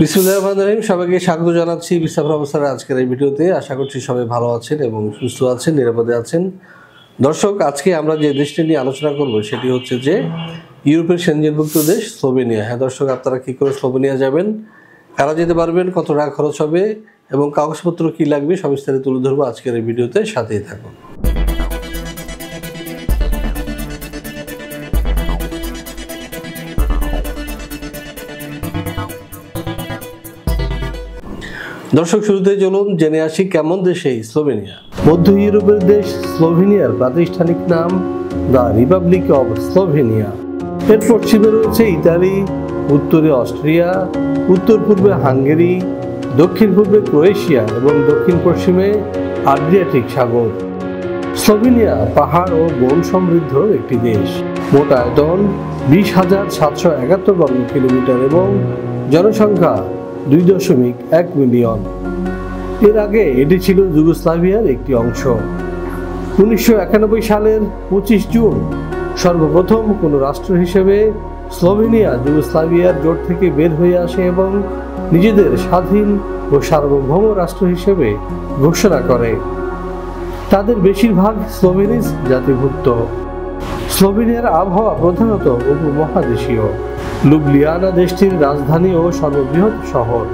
বিসমিল্লাহির রহমানির রহিম। সবাইকে স্বাগত জানাচ্ছি ভিসা প্রফেসরের আজকের এই ভিডিওতে। আশা করছি সবাই ভালো আছেন এবং সুস্থ আছেন, নিরাপদে আছেন। দর্শক, আজকে আমরা যে দেশটি নিয়ে আলোচনা করব সেটি হচ্ছে যে ইউরোপের সেনজেনভুক্ত দেশ স্লোভেনিয়া। হ্যাঁ দর্শক, আপনারা কী করে স্লোভেনিয়া যাবেন, কারা যেতে পারবেন, কত টাকা খরচ হবে এবং কাগজপত্র কী লাগবে সব বিস্তারিত তুলে ধরবো আজকের এই ভিডিওতে। সাথেই থাকুন। দর্শক, শুরুতেই চলুন জেনে আসি কেমন দেশ এই স্লোভেনিয়া। মধ্য ইউরোপের দেশ স্লোভেনিয়ার প্রাতিষ্ঠানিক নাম দ্য রিপাবলিক অব স্লোভেনিয়া। এর পশ্চিমে রয়েছে ইতালি, উত্তরে অস্ট্রিয়া, উত্তর পূর্বে হাঙ্গেরি, দক্ষিণ পূর্বে ক্রোয়েশিয়া এবং দক্ষিণ পশ্চিমে আড্রিয়াটিক সাগর। স্লোভেনিয়া পাহাড় ও বন সমৃদ্ধ একটি দেশ। মোট আয়তন 20,771 বর্গ কিলোমিটার এবং জনসংখ্যা 2.1 মিলিয়ন। এর আগে এটি ছিল যুগোস্লাভিয়ার একটি অংশ। 1991 সালের 25 জুন সর্বপ্রথম কোনো রাষ্ট্র হিসেবে স্লোভেনিয়া যুগোস্লাভিয়ার জোট থেকে বের হয়ে আসে এবং নিজেদের স্বাধীন ও সার্বভৌম রাষ্ট্র হিসেবে ঘোষণা করে। তাদের বেশিরভাগ স্লোভেনিজ জাতিভুক্ত। স্লোভেনিয়ার আবহাওয়া প্রধানত উপমহাদেশীয়। লুবলিয়ানা দেশটির রাজধানী ও সর্ববৃহৎ শহর।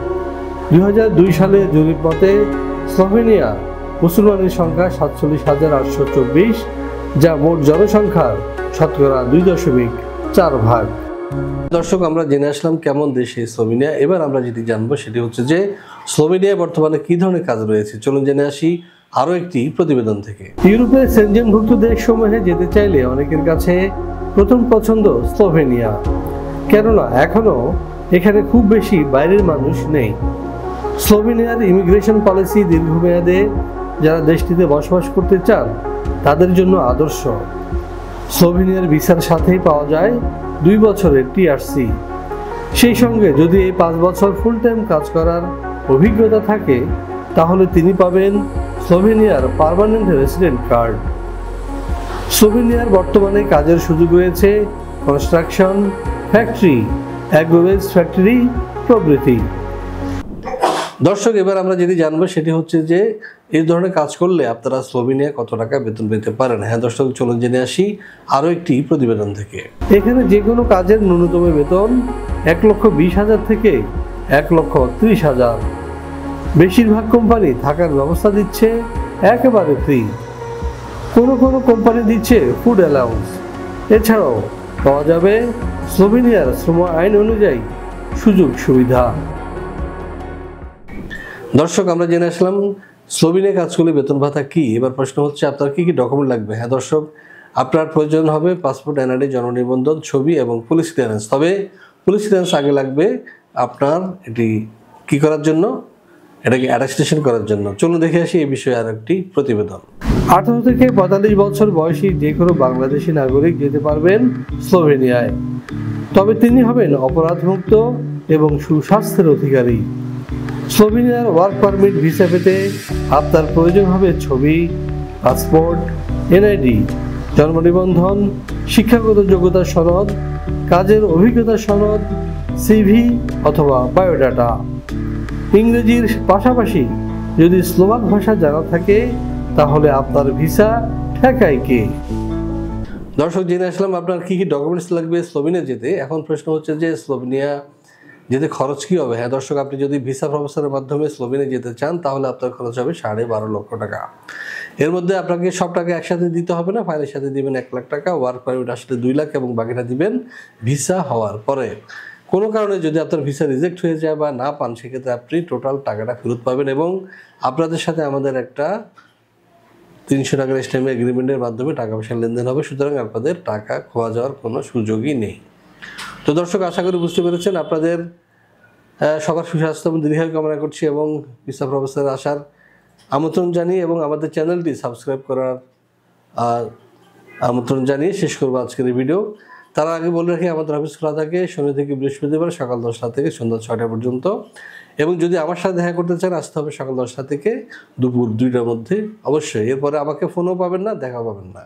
2002 সালে জরিপ মতে স্লোভেনিয়া মুসলমানের সংখ্যা 47,824, যা মোট জনসংখ্যার শতকরা 2.4 ভাগ। দর্শক, আমরা জেনে আসলাম কেমন দেশ এই স্লোভেনিয়া। এবার আমরা যেটি জানবো সেটি হচ্ছে যে স্লোভেনিয়ায় বর্তমানে কী ধরনের কাজ রয়েছে। চলুন জেনে আসি আরও একটি প্রতিবেদন থেকে। ইউরোপের সেনজেনভুক্ত দেশসমূহে যেতে চাইলে অনেকের কাছে প্রথম পছন্দ স্লোভেনিয়া, কেননা এখনও এখানে খুব বেশি বাইরের মানুষ নেই। স্লোভেনিয়ার ইমিগ্রেশন পলিসি দীর্ঘমেয়াদে যারা দেশটিতে বসবাস করতে চান তাদের জন্য আদর্শ। স্লোভেনিয়ার ভিসার সাথেই পাওয়া যায় 2 বছরের টিআরসি। সেই সঙ্গে যদি এই 5 বছর ফুল টাইম কাজ করার অভিজ্ঞতা থাকে তাহলে তিনি পাবেন স্লোভেনিয়ার পার্মানেন্ট রেসিডেন্ট কার্ড। স্লোভেনিয়ার বর্তমানে কাজের সুযোগ রয়েছে কনস্ট্রাকশন, ফ্যাক্টরি, অ্যাগ্রোভেজ ফ্যাক্টরি প্রভৃতি। দর্শক, এবার আমরা যেটি জানবো সেটি হচ্ছে যে এই ধরনের কাজ করলে আপনারা স্লোভেনিয়া কত টাকা বেতন পেতে পারেন। হ্যাঁ দর্শক, চলুন জেনে আসি আরও একটি প্রতিবেদন থেকে। এখানে যে কোনো কাজের ন্যূনতম বেতন 1,20,000 থেকে 1,30,000। বেশিরভাগ কোম্পানি থাকার ব্যবস্থা দিচ্ছে একেবারে ফ্রি। কোনো কোম্পানি দিচ্ছে ফুড অ্যালাউন্স। এছাড়াও পাওয়া যাবে স্লোভেনিয়ার শ্রম আইন অনুযায়ী সুযোগ সুবিধা। দর্শক, আমরা জেনে আসলাম স্লোভেনিয়া কাজ করলে বেতন ভাতা কি। এবার প্রশ্ন হচ্ছে আপনার কি কি ডকুমেন্ট লাগবে। হ্যাঁ দর্শক, আপনার প্রয়োজন হবে পাসপোর্ট, এনআইডি, জন্ম নিবন্ধন, ছবি এবং পুলিশ ক্লিয়ারেন্স। তবে পুলিশ ক্লিয়ারেন্স আগে লাগবে আপনার এটি কি করার জন্য, এটাকে অ্যাটাস্টেশন করার জন্য। চলুন দেখে আসি এই বিষয়ে আর একটি প্রতিবেদন। 18 থেকে 45 বছর বয়সী যে কোনো বাংলাদেশি নাগরিক যেতে পারবেন স্লোভেনিয়ায়। তবে তিনি হবেন অপরাধমুক্ত এবং সুস্বাস্থ্যের অধিকারী। স্লোভেনিয়ার ওয়ার্ক পারমিট ভিসা পেতে আপনার প্রয়োজন হবে ছবি, পাসপোর্ট, এনআইডি, জন্ম নিবন্ধন, শিক্ষাগত যোগ্যতার সনদ, কাজের অভিজ্ঞতার সনদ, সিভি অথবা বায়োডাটা। ইংরেজির পাশাপাশি যদি স্লোভাক ভাষা জানা থাকে তাহলে আপনার ভিসা ঠেকায় কে। দর্শক, জেনে আসলাম আপনার কি কি ডকুমেন্টস লাগবে স্লোভেনিয়া যেতে। এখন প্রশ্ন হচ্ছে যে স্লোভেনিয়া যেতে খরচ কী হবে। হ্যাঁ দর্শক, আপনি যদি ভিসা প্রফেসরের মাধ্যমে স্লোভেনিয়া যেতে চান তাহলে আপনার খরচ হবে 12.5 লক্ষ টাকা। এর মধ্যে আপনাকে সব টাকা একসাথে দিতে হবে না, ফাইলের সাথে দিবেন 1 লাখ টাকা, ওয়ার্ক পারমিট আসলে 2 লাখ এবং বাকিটা দিবেন ভিসা হওয়ার পরে। কোনো কারণে যদি আপনার ভিসা রিজেক্ট হয়ে যায় বা না পান সেক্ষেত্রে আপনি টোটাল টাকাটা ফেরত পাবেন এবং আপনাদের সাথে আমাদের একটা 300 টাকার স্ট্যাম্প এগ্রিমেন্টের মাধ্যমে টাকা পয়সা লেনদেন হবে। সুতরাং আপনাদের টাকা খোয়া যাওয়ার কোনো সুযোগই নেই। তো দর্শক, আশা করি বুঝতে পেরেছেন। আপনাদের সবার সুস্বাস্থ্য এবং দীর্ঘায়ু কামনা করছি এবং ভিসা প্রফেসর আসার আমন্ত্রণ জানিয়ে এবং আমাদের চ্যানেলটি সাবস্ক্রাইব করার আমন্ত্রণ জানিয়ে শেষ করবো আজকের এই ভিডিও। তার আগে বলে রাখি আমাদের অফিস খোলা থাকে শনি থেকে বৃহস্পতিবার সকাল 10টা থেকে সন্ধ্যা 6টা পর্যন্ত। এবং যদি আমার সাথে দেখা করতে চান আসতে হবে সকাল 10টা থেকে দুপুর 2টার মধ্যে অবশ্যই। এরপরে আমাকে ফোনও পাবেন না, দেখা পাবেন না।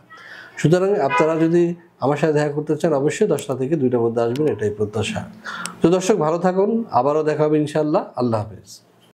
সুতরাং আপনারা যদি আমার সাথে দেখা করতে চান অবশ্যই 10টা থেকে 2টার মধ্যে আসবেন, এটাই প্রত্যাশা। তো দর্শক ভালো থাকুন, আবারও দেখা হবে ইনশাআল্লাহ। আল্লাহ হাফেজ।